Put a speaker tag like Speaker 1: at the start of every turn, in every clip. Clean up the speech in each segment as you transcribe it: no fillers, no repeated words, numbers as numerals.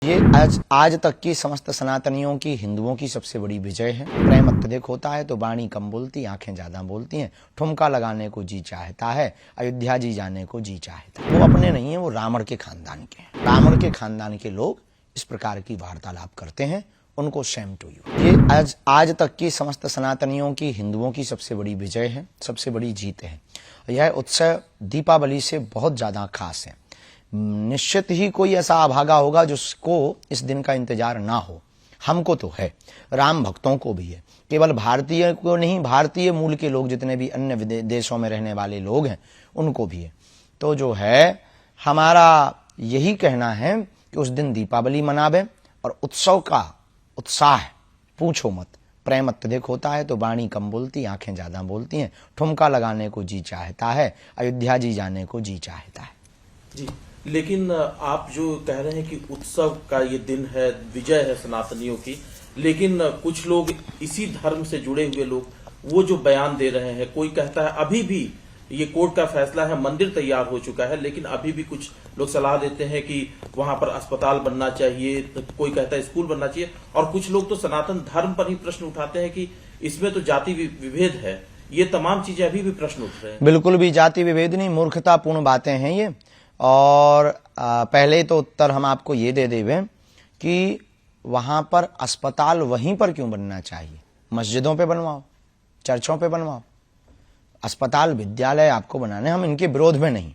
Speaker 1: ये आज तक की समस्त सनातनियों की, हिंदुओं की सबसे बड़ी विजय है। प्रेम अत्यधिक होता है तो वाणी कम बोलती, आंखें ज्यादा बोलती हैं। ठुमका लगाने को जी चाहता है, अयोध्या जी जाने को जी चाहता है। वो अपने नहीं है, वो रावण के खानदान के हैं। रावण के खानदान के लोग इस प्रकार की वार्तालाप करते हैं, उनको शेम टू यू। ये आज तक की समस्त सनातनियों की, हिंदुओं की सबसे बड़ी विजय है, सबसे बड़ी जीत है। यह उत्सव दीपावली से बहुत ज्यादा खास है। निश्चित ही कोई ऐसा अभागा होगा जिसको इस दिन का इंतजार ना हो। हमको तो है, राम भक्तों को भी है। केवल भारतीय को नहीं, भारतीय मूल के लोग जितने भी अन्य देशों में रहने वाले लोग हैं उनको भी है। तो जो है हमारा यही कहना है कि उस दिन दीपावली मनावे और उत्सव का उत्साह पूछो मत। प्रेम अत्यधिक होता है तो वाणी कम बोलती, आंखें ज्यादा बोलती हैं। ठुमका लगाने को जी चाहता है, अयोध्या जी जाने को जी चाहता है।
Speaker 2: जी, लेकिन आप जो कह रहे हैं कि उत्सव का ये दिन है, विजय है सनातनियों की, लेकिन कुछ लोग इसी धर्म से जुड़े हुए लोग वो जो बयान दे रहे हैं, कोई कहता है अभी भी ये कोर्ट का फैसला है, मंदिर तैयार हो चुका है, लेकिन अभी भी कुछ लोग सलाह देते हैं कि वहां पर अस्पताल बनना चाहिए, तो कोई कहता है स्कूल बनना चाहिए, और कुछ लोग तो सनातन धर्म पर ही प्रश्न उठाते हैं कि इसमें तो जाति विभेद है। ये तमाम चीजें अभी भी प्रश्न उठ रहे हैं।
Speaker 1: बिल्कुल भी जाति विभेद नहीं, मूर्खतापूर्ण बातें हैं ये। और पहले तो उत्तर हम आपको ये दे देवे कि वहां पर अस्पताल वहीं पर क्यों बनना चाहिए। मस्जिदों पे बनवाओ, चर्चों पे बनवाओ। अस्पताल, विद्यालय आपको बनाने, हम इनके विरोध में नहीं,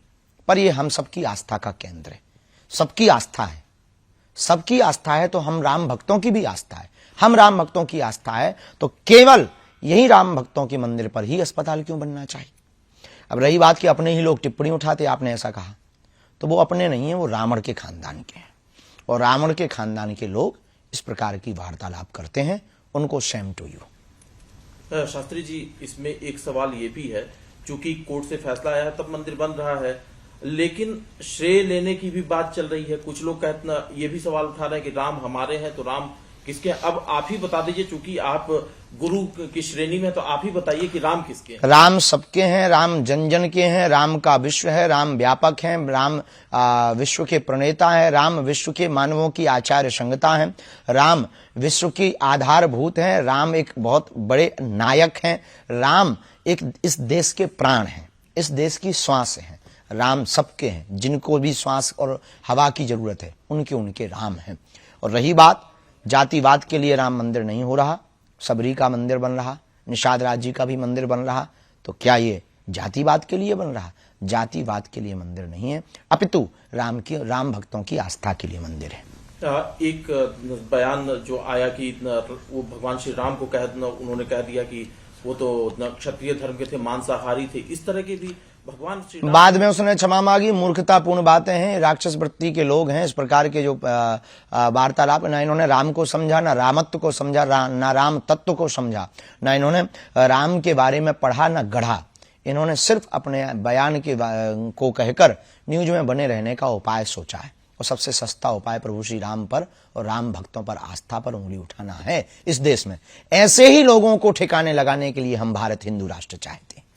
Speaker 1: पर ये हम सबकी आस्था का केंद्र है। सबकी आस्था है, सबकी आस्था है तो हम राम भक्तों की भी आस्था है। हम राम भक्तों की आस्था है तो केवल यही राम भक्तों के मंदिर पर ही अस्पताल क्यों बनना चाहिए। अब रही बात कि अपने ही लोग टिप्पणी उठाते, आपने ऐसा कहा, तो वो अपने नहीं है, वो रावण के खानदान के हैं। और रावण के खानदान के लोग इस प्रकार की वार्तालाप करते हैं, उनको Shem to you.
Speaker 2: Shastri ji, इसमें एक सवाल ये भी है, चूंकि कोर्ट से फैसला आया है तब मंदिर बन रहा है, लेकिन श्रेय लेने की भी बात चल रही है। कुछ लोग कहते ये भी सवाल उठा रहे हैं कि राम हमारे हैं तो राम किसके। अब आप ही बता दीजिए, चूंकि आप गुरु की श्रेणी में, तो आप ही बताइए कि राम किसके हैं।
Speaker 1: राम सबके हैं, राम जन जन के हैं, राम का विश्व है, राम व्यापक है, राम विश्व के प्रणेता है, राम विश्व के मानवों की आचार्य संहिता है, राम विश्व की आधारभूत है, राम एक बहुत बड़े नायक हैं, राम एक इस देश के प्राण हैं, इस देश की श्वास है। राम सबके हैं, जिनको भी श्वास और हवा की जरूरत है उनके उनके राम हैं। और रही बात जातिवाद के लिए राम मंदिर नहीं हो रहा, सबरी का मंदिर बन रहा, निषाद राज जी का भी मंदिर बन रहा, तो क्या ये जातिवाद के लिए बन रहा? जातिवाद के लिए मंदिर नहीं है, अपितु राम भक्तों की आस्था के लिए मंदिर है।
Speaker 2: एक बयान जो आया कि वो भगवान श्री राम को उन्होंने कह दिया कि वो तो क्षत्रिय धर्म के थे, मांसाहारी थे, इस तरह के भी भगवान श्री राम। बाद
Speaker 1: में उसने क्षमा मांगी। मूर्खतापूर्ण बातें हैं, राक्षस वृत्ति के लोग हैं। इस प्रकार के जो वार्तालाप, ना इन्होंने राम को समझा, ना रामत्व को समझा, ना राम तत्व को समझा, ना इन्होंने राम के बारे में पढ़ा, ना गढ़ा। इन्होंने सिर्फ अपने बयान को कहकर न्यूज में बने रहने का उपाय सोचा है। और सबसे सस्ता उपाय प्रभु श्री राम पर और राम भक्तों पर आस्था पर उंगली उठाना है इस देश में। ऐसे ही लोगों को ठिकाने लगाने के लिए हम भारत हिंदू राष्ट्र चाहते हैं।